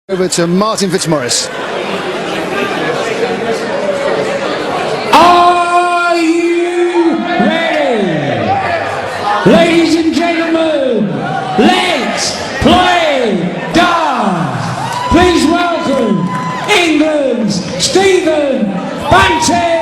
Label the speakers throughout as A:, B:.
A: Over to Martin Fitzmaurice.
B: Are you ready? Ladies and gentlemen, let's play dance. Please welcome England's Stephen Bunting.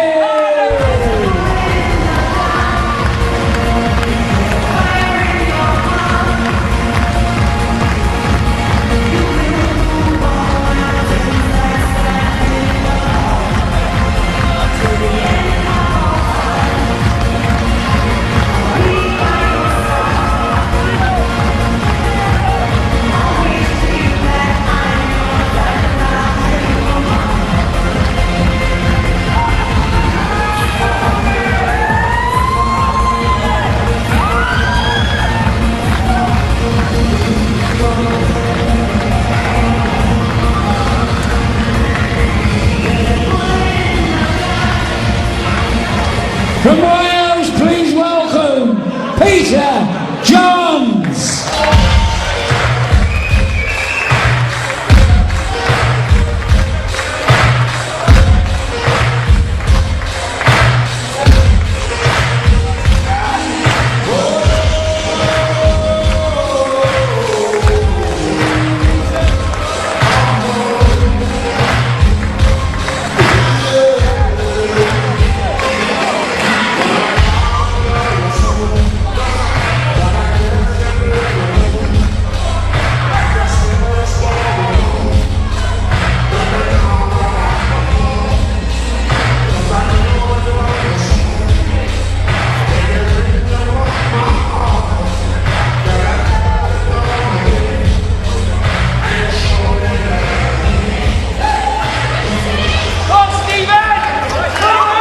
B: From Wales, please welcome Peter Johns.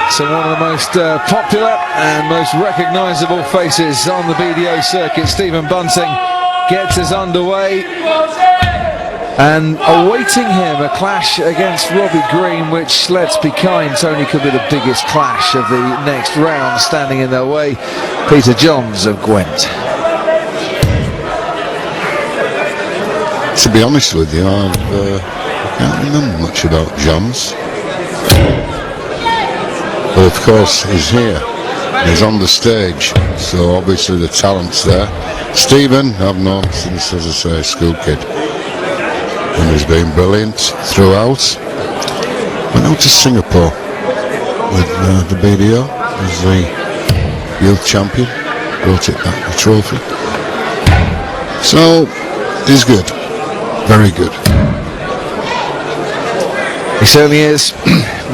C: So one of the most popular and most recognisable faces on the BDO circuit, Stephen Bunting, gets us underway. And awaiting him a clash against Robbie Green, which, let's be kind, Tony, could be the biggest clash of the next round. Standing in their way, Peter Johns of Gwent.
D: To be honest with you, I can't remember much about Johns. But of course he's here, he's on the stage, so obviously the talent's there. Stephen, I've known since, as I say, a school kid, and he's been brilliant throughout. Went out to Singapore with the BDO as the youth champion, brought it back, the trophy. So he's good, very good.
C: He certainly is.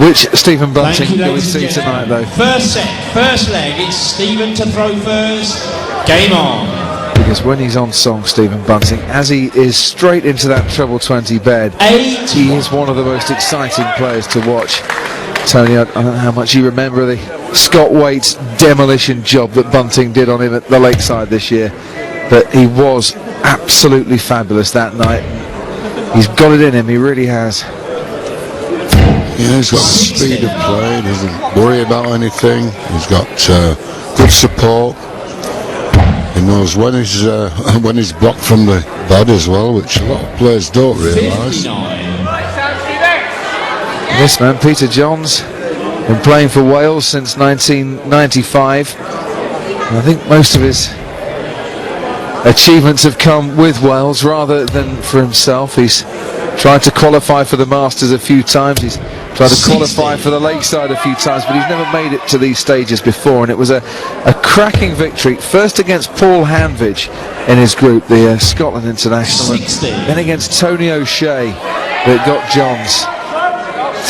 C: Which Stephen Bunting do we see tonight, though?
B: First set, first leg, it's Stephen to throw first. Game on.
C: Because when he's on song, Stephen Bunting, as he is straight into that treble 20 bed, he is one of the most exciting players to watch. Tony, I don't know how much you remember the Scott Waite's demolition job that Bunting did on him at the Lakeside this year, but he was absolutely fabulous that night. He's got it in him, he really has.
D: Yeah, he's got the speed of play, he doesn't worry about anything, he's got good support, he knows when he's blocked from the bad as well, which a lot of players don't realise.
C: This man, Peter Johns, been playing for Wales since 1995, and I think most of his achievements have come with Wales rather than for himself. He's tried to qualify for the Masters a few times, he's tried to qualify for the Lakeside a few times, but he's never made it to these stages before, and it was a cracking victory, first against Paul Hanvidge in his group, the Scotland international, and then against Tony O'Shea that got Johns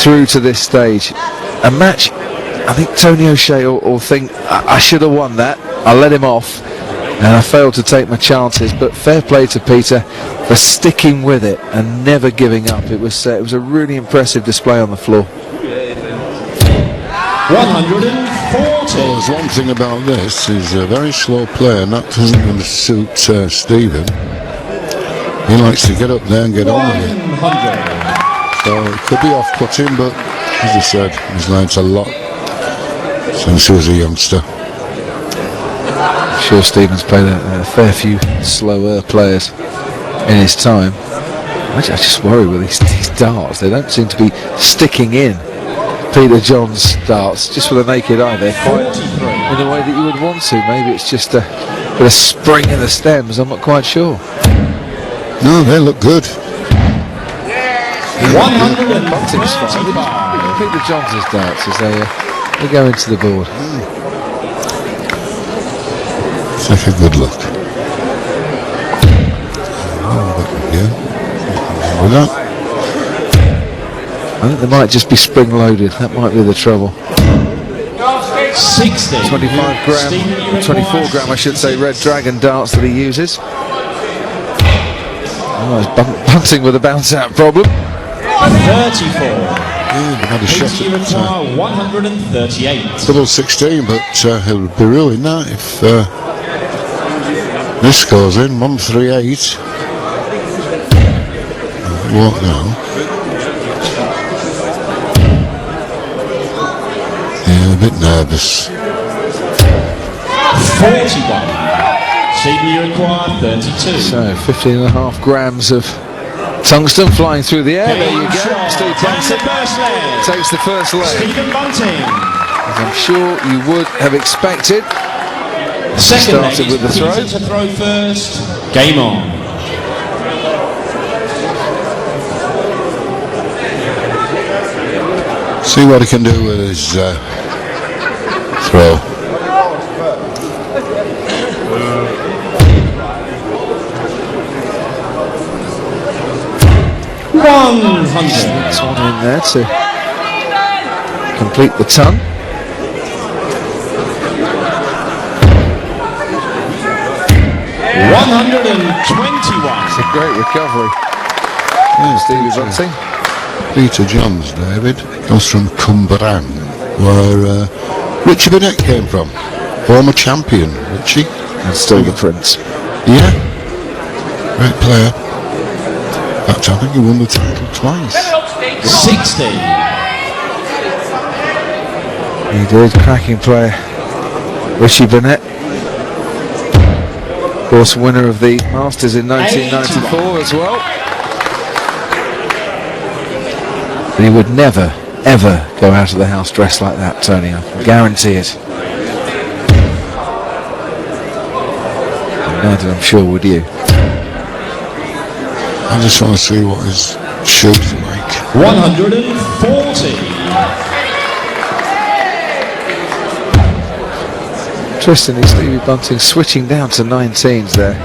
C: through to this stage. A match, I think Tony O'Shea will think, I should have won that, I let him off, and I failed to take my chances, but fair play to Peter for sticking with it and never giving up. It was a really impressive display on the floor.
B: 140.
D: Well, there's one thing about this, he's a very slow player, and that doesn't going to suit Stephen. He likes to get up there and get on with it. So it could be off-putting, but as I said, he's learnt a lot since he was a youngster.
C: I'm sure Stephen's played a fair few slower players in his time. I just worry with these darts. They don't seem to be sticking in. Peter John's darts, just with a naked eye, they're quite in the way that you would want to. Maybe it's just a bit of spring in the stems. I'm not quite sure.
D: No, they look good.
B: 135.
C: Peter John's darts as they go into the board.
D: Take a good look. With that.
C: I think they might just be spring loaded. That might be the trouble.
B: 60.
C: 25 gram, 24 gram, I should say, Red Dragon darts that he uses. Oh, he's bunting with a bounce out problem.
B: 34.
D: Had a shot at
B: 138.
D: double 16, but it would be ruined that if this goes in 138. What now? Yeah, a bit nervous.
B: 41. Stephen, you require 32.
C: So 15.5 grams of tungsten flying through the air. There you go. Steve Bunting takes the first leg.
B: Stephen Bunting.
C: As I'm sure you would have expected.
B: Second leg
C: Started with the throw.
B: Peter to throw first. Game on.
D: See what he can do with his throw.
C: That's one in there to complete the ton. It's a great recovery. Yeah, Stevie Bunting.
D: Peter Johns, David, comes from Cumbrain, where Richie Burnett came from. Former champion, Richie.
C: And still the Prince.
D: Yeah. Great player. In fact, I think he won the title twice.
B: 60.
C: He did. Cracking player. Richie Burnett. Of course, winner of the Masters in 1994 as well. But he would never, ever go out of the house dressed like that, Tony. I can guarantee it. Neither, I'm sure, would you.
D: I just want to see what his shoes are like.
B: 140.
C: Interestingly, Stevie Bunting switching down to 19s there.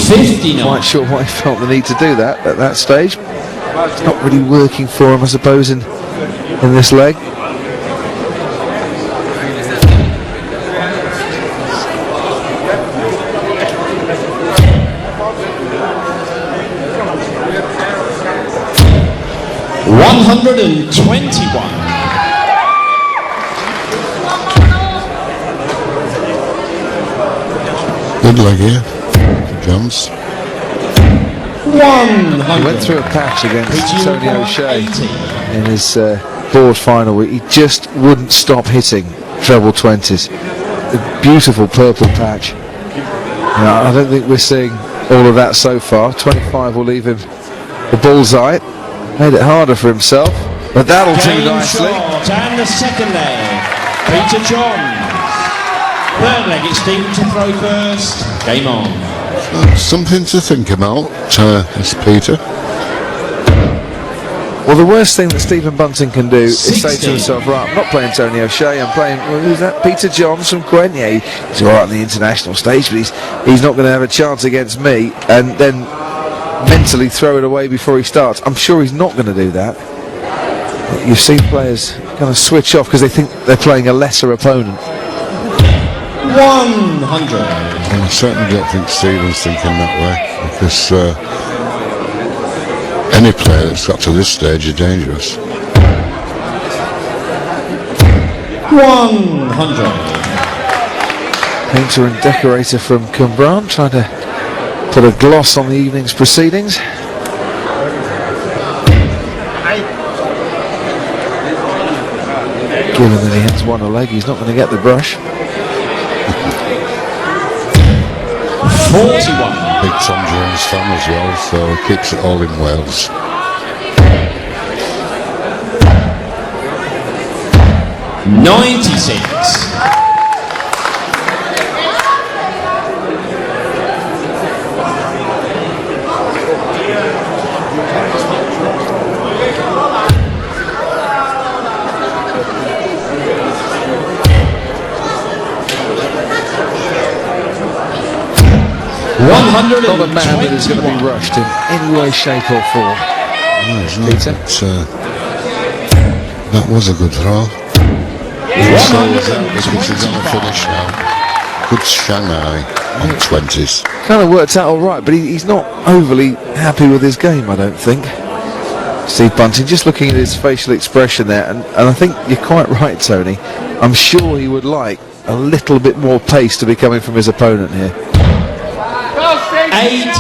B: 59.
C: Quite sure why he felt the need to do that at that stage. It's not really working for him, I suppose, in this leg.
B: $121.
D: Good leg here for Johns.
B: 100.
C: He went through a patch against
B: Peter
C: Tony
B: Johns,
C: O'Shea
B: 80.
C: in his board final where he just wouldn't stop hitting treble 20s. A beautiful purple patch. Now, I don't think we're seeing all of that so far. 25 will leave him the bullseye. Made it harder for himself, but that'll do
B: Game
C: nicely.
B: shot, and the second leg, Peter Johns. Third leg, it's Stephen to throw first. Game on.
D: Something to think about, is Peter.
C: Well, the worst thing that Stephen Bunting can do is say
B: 60.
C: to himself, right, I'm not playing Tony O'Shea, I'm playing, well, who's that? Peter Johns from Gwent. Yeah, he's all right on the international stage, but he's not going to have a chance against me, and then mentally throw it away before he starts. I'm sure he's not going to do that. You've seen players kind of switch off because they think they're playing a lesser opponent.
B: 100.
D: And I certainly don't think Stephen's thinking that way, because any player that's got to this stage is dangerous.
B: 100.
C: Painter and decorator from Cumbrain trying to put a gloss on the evening's proceedings. Given that he has won a leg, he's not going to get the brush.
B: 41.
D: Big Tom Jones fan as well, so he keeps it all in Wales.
B: 96. 121.
C: Not a man that is going to be rushed in any way, shape or form. Peter?
D: That was a good throw. He's on a finish now. Good Shanghai on 20s.
C: Kind of worked out all right, but he's not overly happy with his game, I don't think. Steve Bunting, just looking at his facial expression there, and I think you're quite right, Tony. I'm sure he would like a little bit more pace to be coming from his opponent here.
B: 87.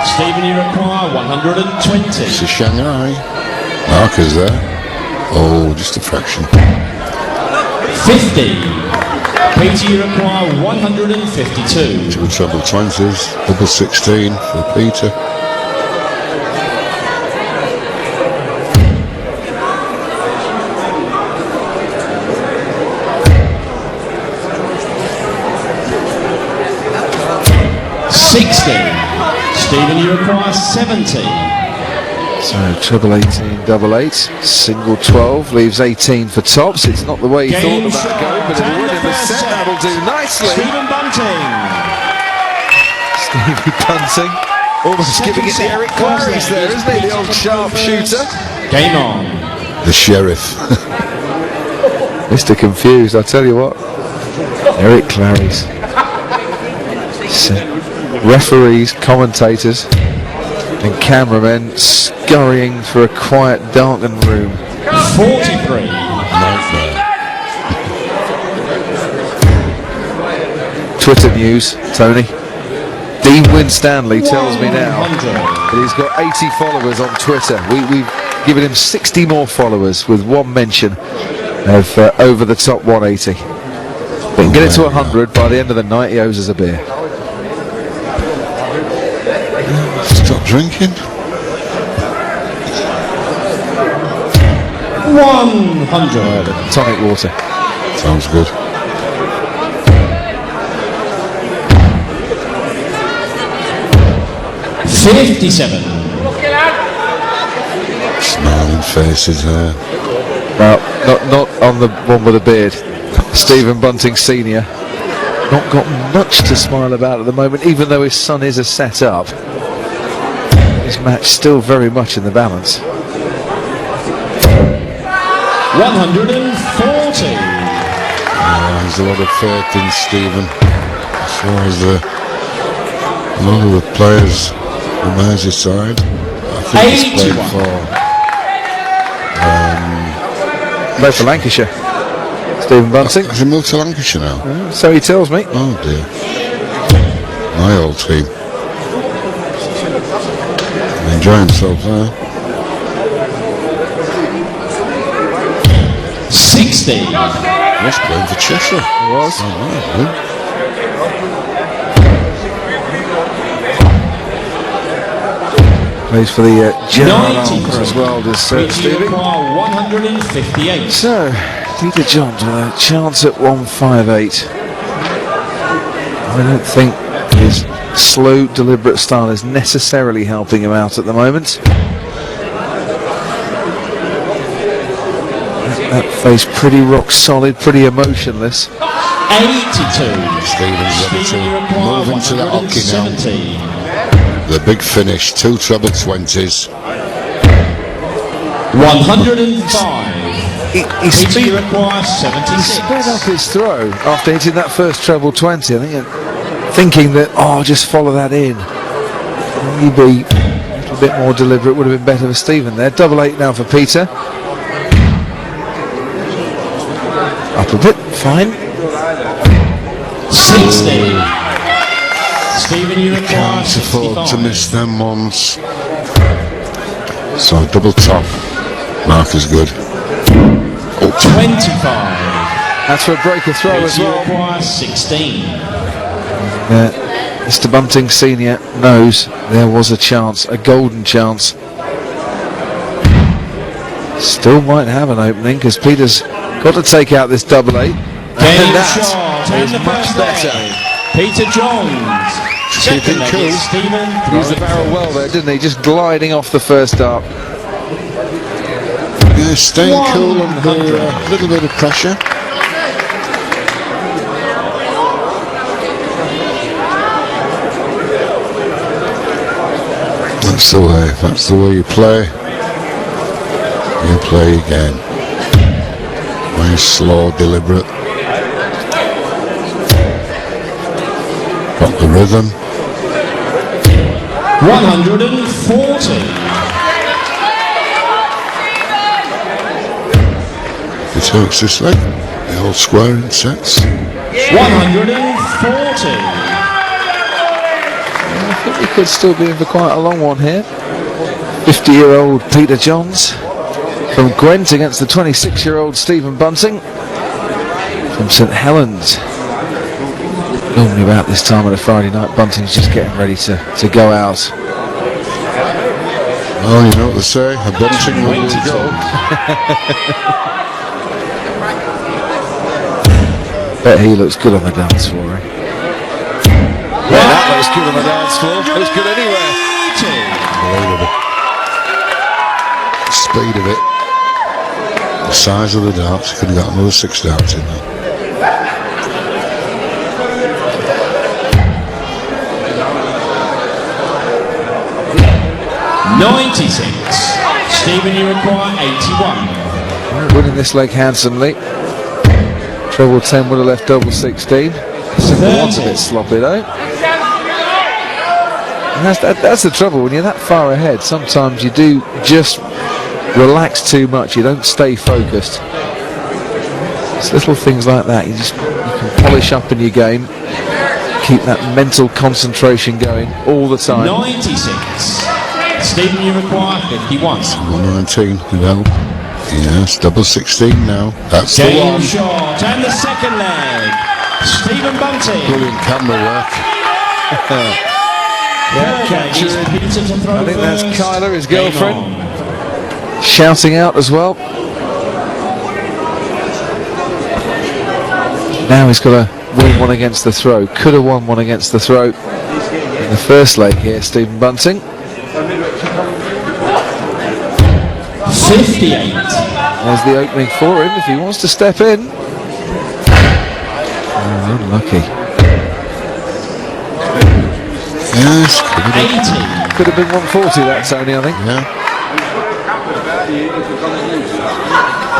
B: Stephen, you require 120.
D: It's a Shanghai. Markers there. Oh, just a fraction.
B: 50. Peter, you require 152.
D: Two treble 20s. Double 16 for Peter.
B: Stephen, you require 70.
C: So treble 18, double 8, single 12, leaves 18 for tops. It's not the way he thought about going, but it'll win in the set. That'll do nicely.
B: Stephen Bunting.
C: Stevie Bunting, almost giving it to Eric Clarice there, isn't he? The old sharpshooter.
B: Game on.
D: The sheriff.
C: Mr. Confused, I tell you what. Eric Clarice. Referees, commentators and cameramen scurrying through a quiet, darkened room.
B: 43.
C: Twitter news, Tony. Dean Winstanley tells me now that he's got 80 followers on Twitter. We've given him 60 more followers with one mention of over the top 180. But he can get it to 100 by the end of the night. He owes us a beer.
D: Stop drinking.
B: 100.
C: Tonic water.
D: Sounds good.
B: $57.
D: Smiling faces there.
C: Well, not on the one with a beard. Stephen Bunting Senior. Not got much to smile about at the moment, even though his son is a set up. His match still very much in the balance.
B: 140.
D: There's a lot of faith in Stephen. As far as a lot of the players from Merseyside, I think he's played
C: Played for Lancashire. Stephen Bunting.
D: Has he moved to Lancashire now?
C: So he tells me.
D: Oh dear. My old team. Enjoy himself there.
B: 60.
D: He was playing for Cheshire.
C: He was.
D: Oh, right,
C: Plays for the General as well, does Stevie.
B: 158.
C: So, Peter Johns with a chance at 158. I don't think his slow, deliberate style is necessarily helping him out at the moment. That face pretty rock solid, pretty emotionless.
B: 82.
D: Stephen's ready to move into the hockey now. The big finish, two treble 20s.
B: 105.
C: He sped
B: up
C: up his throw after hitting that first treble 20. I think thinking that, just follow that in. Maybe a little bit more deliberate would have been better for Stephen there. Double 8 now for Peter. Up a bit, fine.
B: 60. Stephen, you require
D: Can't afford
B: 65.
D: to miss them ones. So double top. Mark is good.
B: 25.
C: That's for a breaker throw as
B: You
C: well.
B: require 16.
C: Mr. Bunting Senior knows there was a chance, a golden chance. Still might have an opening because Peter's got to take out this double eight.
B: And that is much better. Peter Johns.
D: Keeping cool.
B: Stephen.
C: Used the barrel well there, didn't he? Just gliding off the first dart.
D: Yeah, staying cool under a little bit of pressure. That's the way. That's the way you play. You play again. Very slow, deliberate. Got the rhythm.
B: 140.
D: He takes this leg. The whole square in sets.
B: 140.
C: I think we could still be in for quite a long one here. 50-year-old Peter Johns from Gwent against the 26-year-old Stephen Bunting from St Helens. Normally about this time on a Friday night, Bunting's just getting ready to go out.
D: Well, you know what they say, a Bunting will go.
C: Bet he looks good on the dance floor. Yeah, that looks good on the dance floor. Looks good anywhere.
D: Unbelievable. The speed of it. The size of the darts. You could have got another 6 darts in there.
B: Stephen, you require 81.
C: Winning this leg handsomely. Treble 10 would have left double 16. Simple one's a bit sloppy though. And that's the trouble, when you're that far ahead, sometimes you do just relax too much, you don't stay focused. It's little things like that, you can polish up in your game, keep that mental concentration going all the time.
B: 96. Stephen, you require 51.
D: 119, no. Yes, double 16 now. That's the
B: Game
D: one.
B: shot, and the second leg. Stephen Bunting.
D: Brilliant camera work.
C: I think that's Kyla, his girlfriend, shouting out as well. Now he's got to win one against the throw. Could have won one against the throw in the first leg here, Stephen Bunting.
B: 58.
C: There's the opening for him if he wants to step in. Oh, unlucky.
D: Yes,
C: Could have been 140 that, Tony, I think.
D: yeah.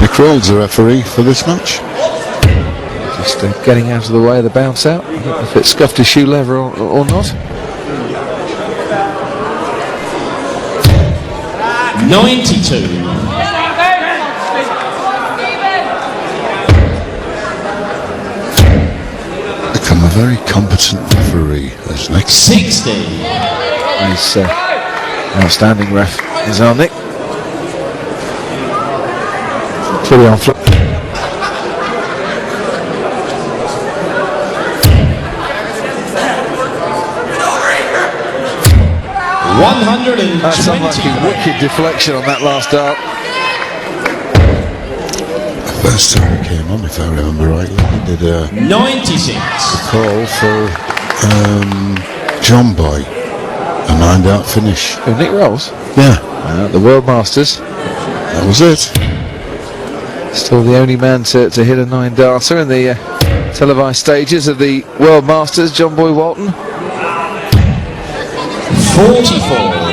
D: Nick Rolls the referee for this match.
C: Just getting out of the way of the bounce out. I don't know if it scuffed his shoe leather or not.
B: 92.
D: Become a very competent referee, this Nick.
B: 60.
C: He's outstanding ref, is our Nick. Pretty on flip. That's unlucky, wicked deflection on that last dart.
D: First time he came on, if I remember rightly, he did a
B: 96.
D: call for John Boy, a 9-dart finish.
C: Oh, Nick Rolls?
D: Yeah,
C: The World Masters.
D: that was it.
C: Still the only man to hit a 9-darter in the televised stages of the World Masters, John Boy Walton.
B: 44.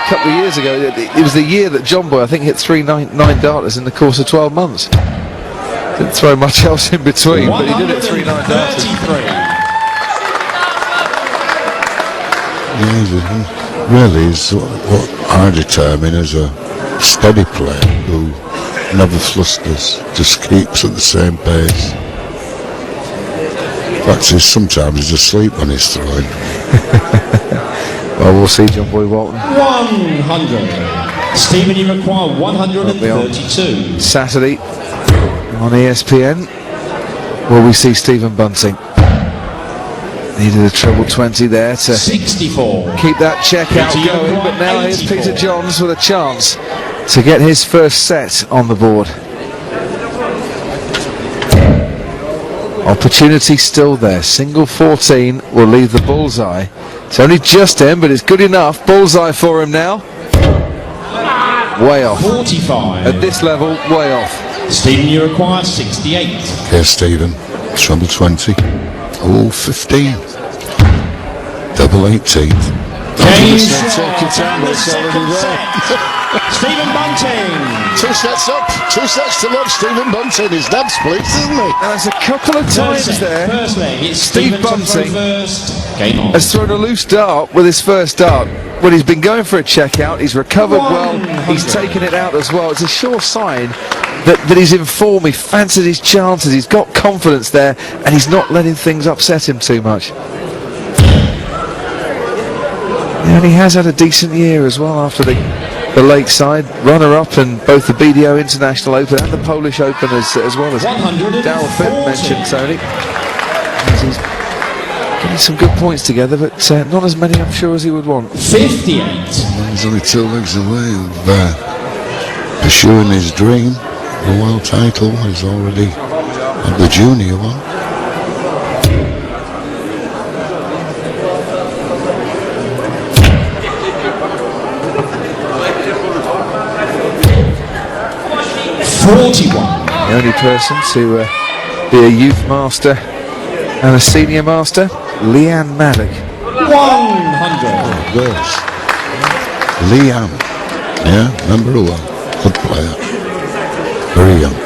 C: A couple of years ago, it was the year that John Boy, I think, hit 3 9-darters in the course of 12 months. Didn't throw much else in between, but he did it 3 9-darters.
D: Yeah, really is what I determine as a steady player who never flusters, just keeps at the same pace. In fact, sometimes he's asleep when he's throwing.
C: Well, we'll see John Boy Walton
B: 100. Stephen, you require 132.
C: Saturday on ESPN. Will we see Stephen Bunting? Needed a treble 20 there to
B: 64.
C: keep that check out going, but now here's
B: 84.
C: Peter Johns with a chance to get his first set on the board. Opportunity still there. Single 14 will leave the bullseye. It's only just in, but it's good enough. Bullseye for him now. Way off.
B: 45.
C: At this level, way off.
B: Stephen, you require 68.
D: Here's Stephen, treble 20. Oh, 15. Double 18th.
B: Game
D: Take
B: shot
D: your time,
B: and the
D: it's already
B: second
D: there.
B: set. Stephen Bunting.
D: 2 sets up, 2 sets to love. Stephen Bunting, his dad's pleased, isn't he?
C: And there's a couple of
B: Third
C: times
B: set,
C: there.
B: First leg, it's
C: Steve
B: Stephen to throw
C: Bunting
B: first. Game on.
C: Has thrown a loose dart with his first dart. Well, he's been going for a check out. He's recovered well. He's taken it out as well. It's a sure sign that he's in form. He fancies his chances. He's got confidence there, and he's not letting things upset him too much. And he has had a decent year as well after the Lakeside runner-up in both the BDO International Open and the Polish Open as well as Darryl Finn mentioned, Tony. He's getting some good points together, but not as many, I'm sure, as he would want.
B: 58.
D: He's only 2 legs away of pursuing his dream. The world title is already at the junior one.
C: The only person to be a youth master and a senior master, Leanne Maddock.
B: 100.
D: Girls. Liam. Yeah, remember her well. Good player. Very young.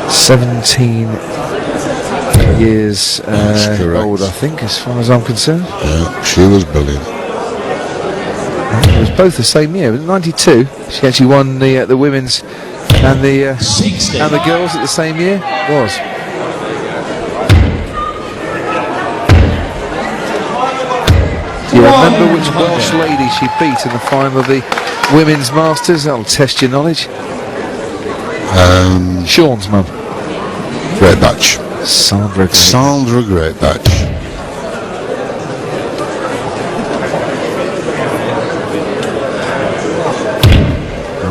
C: 17 years
D: correct.
C: old, I think, as far as I'm concerned.
D: Yeah, she was brilliant.
C: It was both the same year. It was 92. She actually won the women's and the
B: 60.
C: and the girls at the same year. Was. Do you remember which Welsh lady she beat in the final of the women's masters? That'll test your knowledge. Sean's mum.
D: Great batch.
C: Sandra.
D: Sandra Great batch.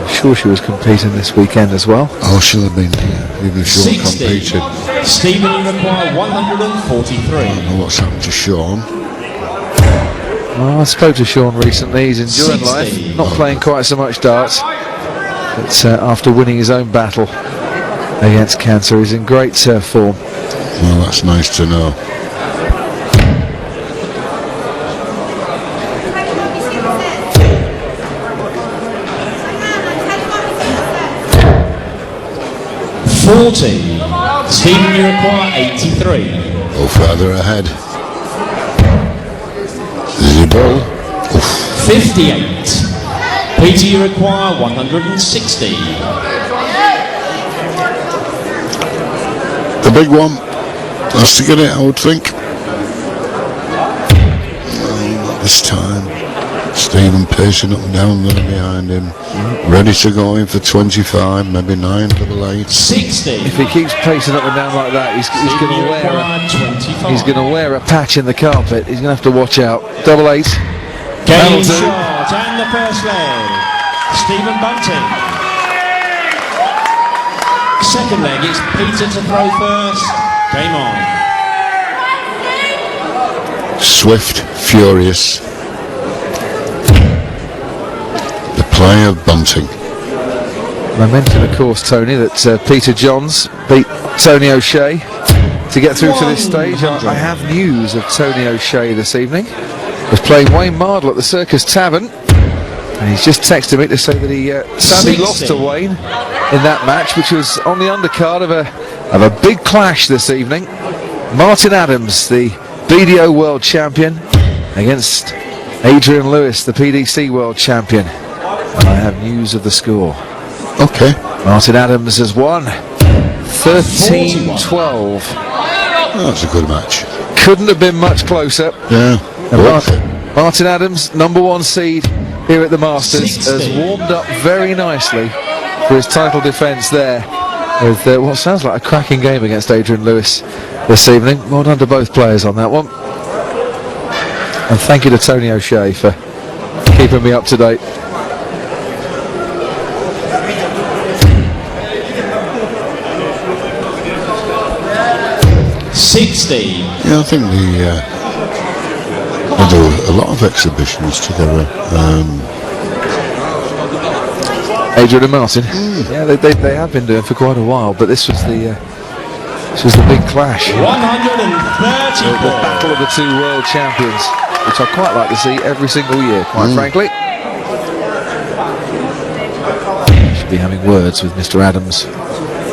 C: Sure, she was competing this weekend as well.
D: Oh, she'll have been here, even if she wasn't
B: 60.
D: competing.
B: Stephen, you require 143.
D: I don't know what's happened to Sean.
C: Well, I spoke to Sean recently. He's enjoying
B: 60.
C: life, not playing quite so much darts, but after winning his own battle against cancer, he's in great form.
D: Well, that's nice to know.
B: Stephen, you require 83.
D: Go further ahead. Easy ball.
B: 58. Peter, you require 160.
D: The big one has to get it, I would think. No, not this time. Stephen pacing up and down there behind him, ready to go in for 25, maybe 9, double 8.
B: 60.
C: If he keeps pacing up and down like that, he's going to wear a patch in the carpet. He's going to have to watch out. Double 8.
B: Game shot and the first leg. Stephen Bunting. Second leg, it's Peter to throw first. Game on.
D: Swift, furious. The play of Bunting.
C: I mentioned, of course, Tony, that Peter Johns beat Tony O'Shea to get through to this stage. I have news of Tony O'Shea this evening. Was playing Wayne Mardle at the Circus Tavern, and he's just texted me to say that he sadly lost to Wayne in that match, which was on the undercard of a big clash this evening. Martin Adams, the BDO World Champion, against Adrian Lewis, the PDC World Champion. And I have news of the score.
D: Okay.
C: Martin Adams has won 13-12.
D: Oh, that's a good match.
C: Couldn't have been much closer.
D: Yeah.
C: And Martin Adams, #1 seed here at the Masters,
B: 60.
C: has warmed up very nicely for his title defence there with what sounds like a cracking game against Adrian Lewis this evening. Well done to both players on that one. And thank you to Tony O'Shea for keeping me up to date.
D: Yeah, I think they do a lot of exhibitions together.
C: Adrian and Martin. Yeah, they have been doing for quite a while, but this was the big clash.
B: 134.
C: The battle of the two world champions, which I quite like to see every single year, quite frankly. Should be having words with Mr. Adams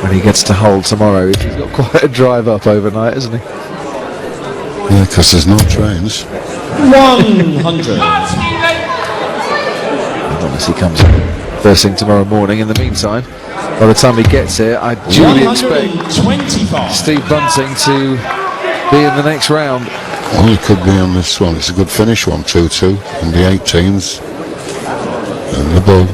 C: when he gets to Hull tomorrow. He's got quite a drive up overnight, isn't he?
D: Yeah, because there's no trains.
B: 100.
C: Unless he comes first thing tomorrow morning. In the meantime, by the time he gets here, I duly expect Steve Bunting to be in the next round.
D: Well, he could be on this one. It's a good finish, 1-2-2 in the 18s and the ball.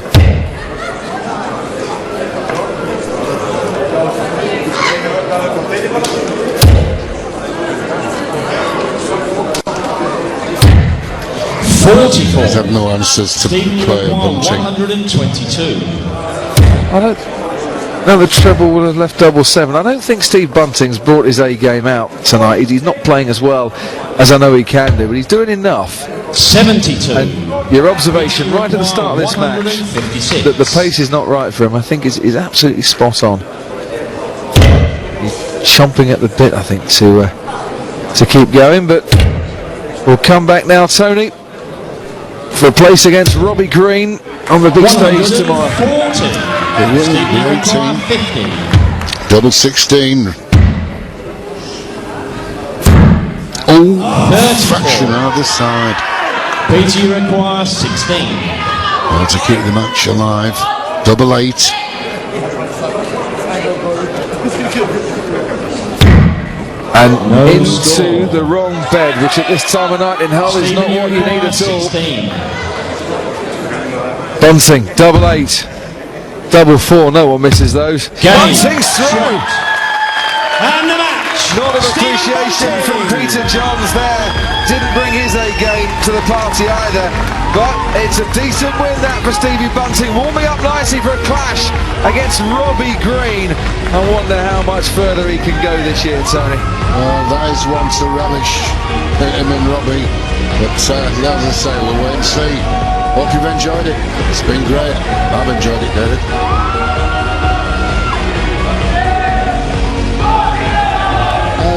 D: I have no answers to player Bunting.
B: 122.
C: I don't know the treble would have left 7. I don't think Steve Bunting's brought his A game out tonight. He's not playing as well as I know he can do, but he's doing enough.
B: 72.
C: And your observation right at the start of this match that the pace is not right for him, I think is absolutely spot on. He's chomping at the bit, I think, to keep going, but we'll come back now, Tony, for a place against Robbie Green on the big stage tomorrow.
D: The 18, double 16. Oh, fraction either side.
B: BT requires 16.
D: Well, to keep the match alive, double 8.
C: And into the wrong bed, which at this time of night in Hull is not what you need at all. Bunting, double 8. Double 4, no one misses those. Bunting's through!
B: And the match!
C: Nod of appreciation from Peter Johns there. Didn't bring his A game to the party either. But it's a decent win that for Stevie Bunting. Warming up nicely for a clash against Robbie Green. I wonder how much further he can go this year, Tony.
D: That is one to relish, him and Robbie. But as I say, we'll wait and see. Hope you've enjoyed it. It's been great. I've enjoyed it, David.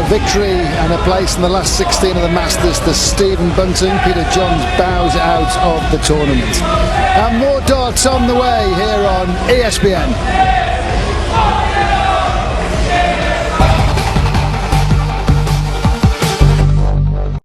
A: Victory and a place in the last 16 of the Masters to Stephen Bunting. Peter Johns bows out of the tournament. And more darts on the way here on ESPN.